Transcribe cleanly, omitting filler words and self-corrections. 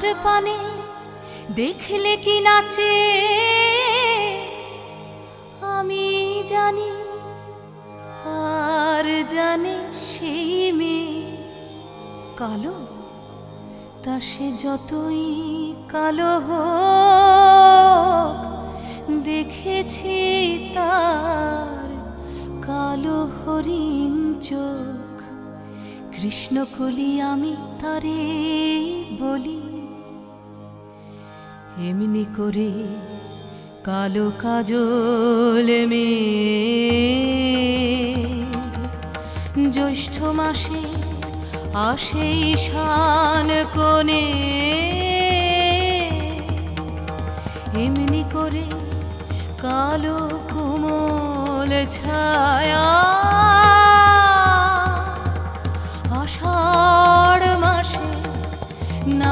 তার পানে দেখলে কি নাচে আমি জানি, আর জানে সেই মেয়ে কালো, তা সে যতই কালো হোক দেখেছি তার কালো হরিণ চোখ। কৃষ্ণকলি আমি তারে বলি, এমনি করে কালো কাজল মেঘ জ্যৈষ্ঠ মাসে আসে ঈশান কোণে, এমনি করে কালো কোমল ছায়া